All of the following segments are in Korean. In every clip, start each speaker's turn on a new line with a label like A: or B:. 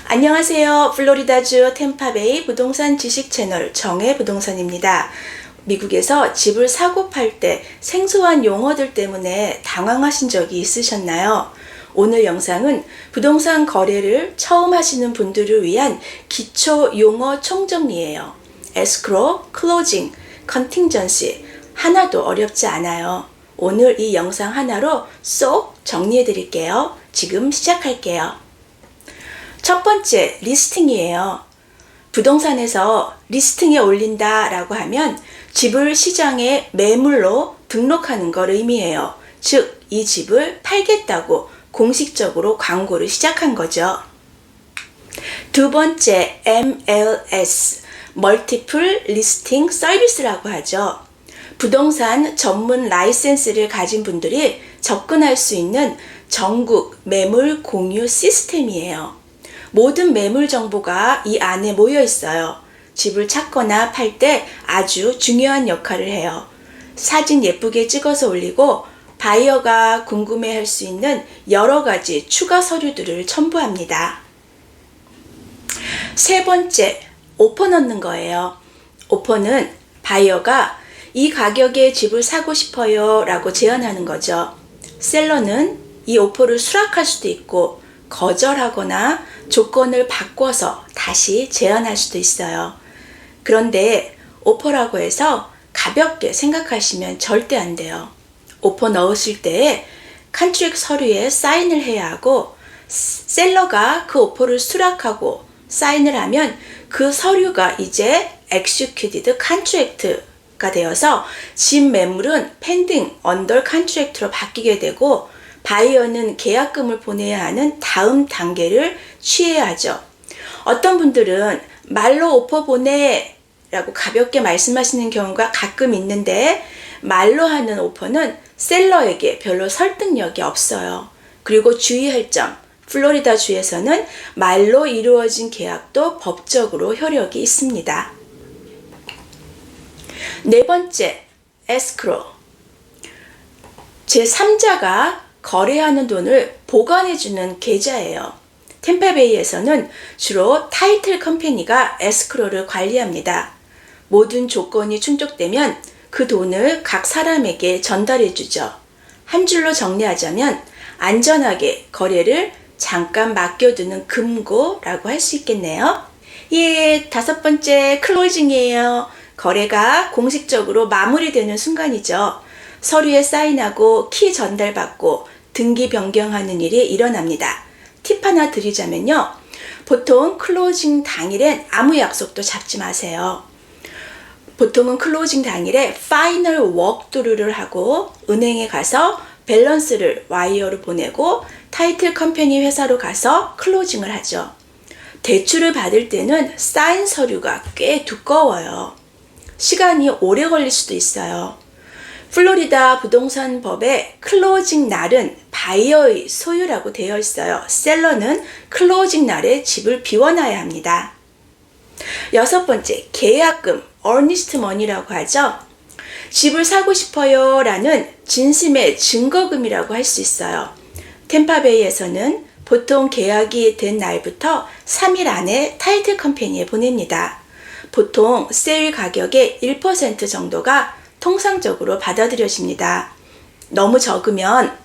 A: 안녕하세요. 플로리다주 템파베이 부동산 지식 채널 정혜부동산입니다. 미국에서 집을 사고 팔 때 생소한 용어들 때문에 당황하신 적이 있으셨나요? 오늘 영상은 부동산 거래를 처음 하시는 분들을 위한 기초 용어 총정리예요. escrow, closing, contingency 하나도 어렵지 않아요. 오늘 이 영상 하나로 쏙 정리해 드릴게요. 지금 시작할게요. 첫 번째, 리스팅이에요. 부동산에서 리스팅에 올린다 라고 하면 집을 시장에 매물로 등록하는 걸 의미해요. 즉, 이 집을 팔겠다고 공식적으로 광고를 시작한 거죠. 두 번째, MLS, Multiple Listing Service라고 하죠. 부동산 전문 라이센스를 가진 분들이 접근할 수 있는 전국 매물 공유 시스템이에요. 모든 매물 정보가 이 안에 모여 있어요. 집을 찾거나 팔 때 아주 중요한 역할을 해요. 사진 예쁘게 찍어서 올리고 바이어가 궁금해할 수 있는 여러 가지 추가 서류들을 첨부합니다. 세 번째, 오퍼 넣는 거예요. 오퍼는 바이어가 이 가격에 집을 사고 싶어요 라고 제안하는 거죠. 셀러는 이 오퍼를 수락할 수도 있고 거절하거나 조건을 바꿔서 다시 제안할 수도 있어요. 그런데 오퍼라고 해서 가볍게 생각하시면 절대 안 돼요. 오퍼 넣으실 때에 컨트랙트 서류에 사인을 해야 하고 셀러가 그 오퍼를 수락하고 사인을 하면 그 서류가 이제 executed contract가 되어서 집 매물은 pending under contract로 바뀌게 되고 바이어는 계약금을 보내야 하는 다음 단계를 취해야 하죠. 어떤 분들은 말로 오퍼 보내 라고 가볍게 말씀하시는 경우가 가끔 있는데 말로 하는 오퍼는 셀러에게 별로 설득력이 없어요. 그리고 주의할 점, 플로리다 주에서는 말로 이루어진 계약도 법적으로 효력이 있습니다. 네 번째, escrow. 제3자가 거래하는 돈을 보관해주는 계좌예요. 템파베이에서는 주로 타이틀 컴퍼니가 에스크로를 관리합니다. 모든 조건이 충족되면 그 돈을 각 사람에게 전달해주죠. 한 줄로 정리하자면 안전하게 거래를 잠깐 맡겨두는 금고라고 할 수 있겠네요. 예, 다섯 번째 클로징이에요. 거래가 공식적으로 마무리되는 순간이죠. 서류에 사인하고 키 전달받고 등기 변경하는 일이 일어납니다. 팁 하나 드리자면요. 보통 클로징 당일엔 아무 약속도 잡지 마세요. 보통은 클로징 당일에 파이널 워크드루를 하고 은행에 가서 밸런스를 와이어로 보내고 타이틀 컴퍼니 회사로 가서 클로징을 하죠. 대출을 받을 때는 사인 서류가 꽤 두꺼워요. 시간이 오래 걸릴 수도 있어요. 플로리다 부동산 법에 클로징 날은 바이어의 소유라고 되어 있어요. 셀러는 클로징 날에 집을 비워놔야 합니다. 여섯 번째, 계약금, earnest money라고 하죠. 집을 사고 싶어요 라는 진심의 증거금이라고 할 수 있어요. 템파베이에서는 보통 계약이 된 날부터 3일 안에 타이틀 컴퍼니에 보냅니다. 보통 세일 가격의 1% 정도가 통상적으로 받아들여집니다. 너무 적으면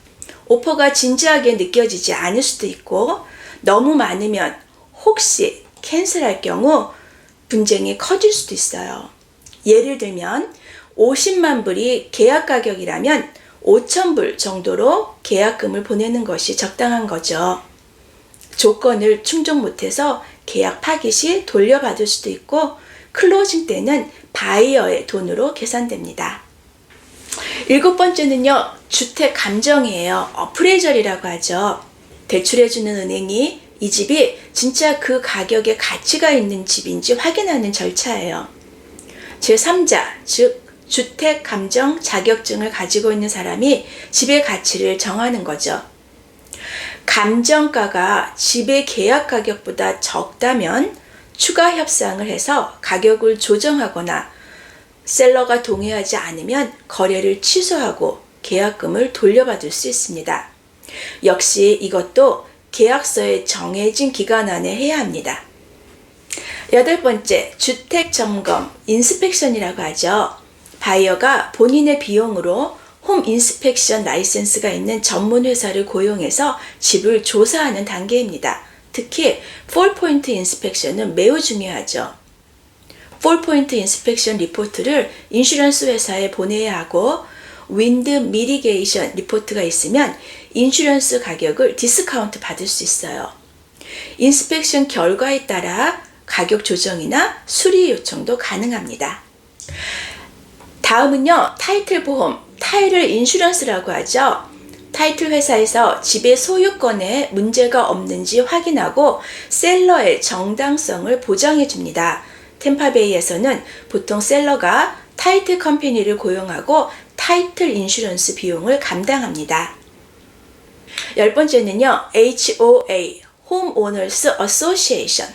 A: 오퍼가 진지하게 느껴지지 않을 수도 있고 너무 많으면 혹시 캔슬할 경우 분쟁이 커질 수도 있어요. 예를 들면 50만 불이 계약 가격이라면 5천 불 정도로 계약금을 보내는 것이 적당한 거죠. 조건을 충족 못해서 계약 파기 시 돌려받을 수도 있고 클로징 때는 바이어의 돈으로 계산됩니다. 일곱 번째는요, 주택 감정이에요. 어프레이저리라고 하죠. 대출해주는 은행이 이 집이 진짜 그 가격에 가치가 있는 집인지 확인하는 절차예요. 제3자, 즉 주택 감정 자격증을 가지고 있는 사람이 집의 가치를 정하는 거죠. 감정가가 집의 계약 가격보다 적다면 추가 협상을 해서 가격을 조정하거나 셀러가 동의하지 않으면 거래를 취소하고 계약금을 돌려받을 수 있습니다. 역시 이것도 계약서에 정해진 기간 안에 해야 합니다. 8번째, 주택점검, 인스펙션이라고 하죠. 바이어가 본인의 비용으로 홈 인스펙션 라이센스가 있는 전문 회사를 고용해서 집을 조사하는 단계입니다. 특히 4포인트 인스펙션은 매우 중요하죠. 4포인트 인스펙션 리포트를 인슈런스 회사에 보내야 하고 윈드 미리게이션 리포트가 있으면 인슈런스 가격을 디스카운트 받을 수 있어요. 인스펙션 결과에 따라 가격 조정이나 수리 요청도 가능합니다. 다음은요, 타이틀 보험, 타이틀 인슈런스라고 하죠. 타이틀 회사에서 집의 소유권에 문제가 없는지 확인하고 셀러의 정당성을 보장해 줍니다. 템파베이에서는 보통 셀러가 타이틀 컴퍼니를 고용하고 타이틀 인슈런스 비용을 감당합니다. 10번째는요, HOA, Home Owners Association,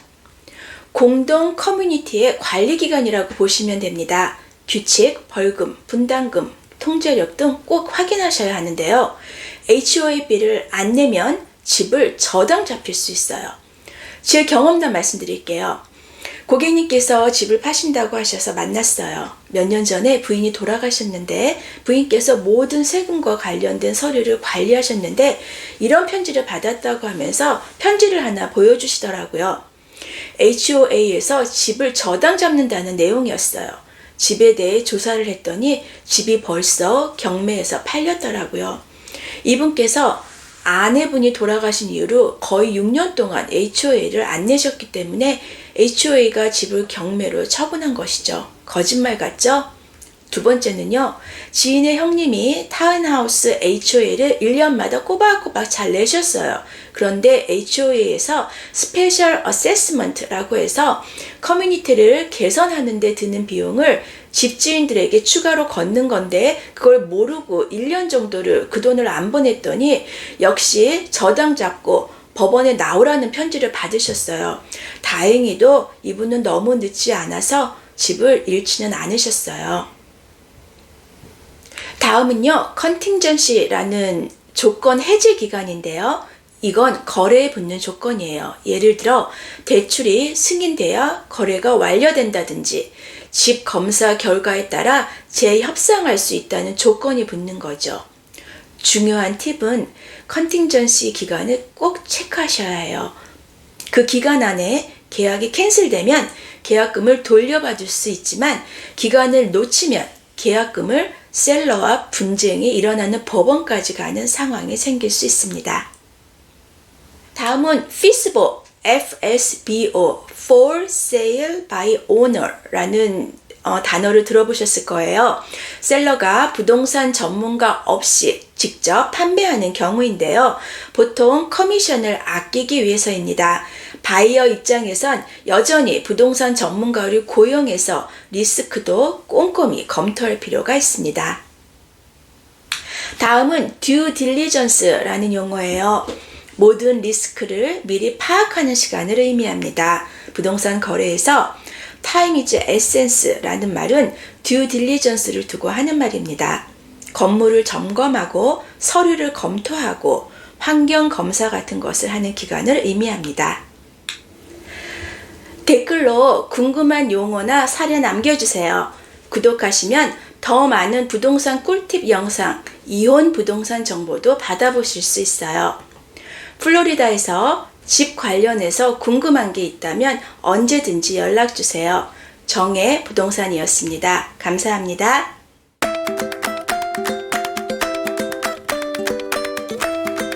A: 공동 커뮤니티의 관리기관이라고 보시면 됩니다. 규칙, 벌금, 분담금, 통제력 등 꼭 확인하셔야 하는데요. HOA비를 안 내면 집을 저당 잡힐 수 있어요. 제 경험담 말씀드릴게요. 고객님께서 집을 파신다고 하셔서 만났어요. 몇 년 전에 부인이 돌아가셨는데 부인께서 모든 세금과 관련된 서류를 관리하셨는데 이런 편지를 받았다고 하면서 편지를 하나 보여주시더라고요. HOA에서 집을 저당 잡는다는 내용이었어요. 집에 대해 조사를 했더니 집이 벌써 경매에서 팔렸더라고요. 이분께서 아내분이 돌아가신 이후로 거의 6년 동안 HOA를 안 내셨기 때문에 HOA가 집을 경매로 처분한 것이죠. 거짓말 같죠? 두 번째는요, 지인의 형님이 타운하우스 HOA를 1년마다 꼬박꼬박 잘 내셨어요. 그런데 HOA에서 스페셜 어세스먼트라고 해서 커뮤니티를 개선하는 데 드는 비용을 집주인들에게 추가로 걷는 건데 그걸 모르고 1년 정도를 그 돈을 안 보냈더니 역시 저당 잡고 법원에 나오라는 편지를 받으셨어요. 다행히도 이분은 너무 늦지 않아서 집을 잃지는 않으셨어요. 다음은요, 컨팅전시라는 조건 해지 기간인데요. 이건 거래에 붙는 조건이에요. 예를 들어 대출이 승인되어 거래가 완료된다든지 집 검사 결과에 따라 재협상할 수 있다는 조건이 붙는 거죠. 중요한 팁은 컨팅전시 기간을 꼭 체크하셔야 해요. 그 기간 안에 계약이 캔슬되면 계약금을 돌려받을 수 있지만 기간을 놓치면 계약금을 셀러와 분쟁이 일어나는 법원까지 가는 상황이 생길 수 있습니다. 다음은 FSBO, FSBO, For Sale by Owner라는 단어를 들어보셨을 거예요. 셀러가 부동산 전문가 없이 직접 판매하는 경우인데요. 보통 커미션을 아끼기 위해서입니다. 바이어 입장에선 여전히 부동산 전문가를 고용해서 리스크도 꼼꼼히 검토할 필요가 있습니다. 다음은 due diligence라는 용어예요. 모든 리스크를 미리 파악하는 시간을 의미합니다. 부동산 거래에서 time is essence라는 말은 due diligence를 두고 하는 말입니다. 건물을 점검하고 서류를 검토하고 환경 검사 같은 것을 하는 기간을 의미합니다. 댓글로 궁금한 용어나 사례 남겨주세요. 구독하시면 더 많은 부동산 꿀팁 영상, 이혼 부동산 정보도 받아보실 수 있어요. 플로리다에서 집 관련해서 궁금한 게 있다면 언제든지 연락주세요. 정혜 부동산이었습니다. 감사합니다.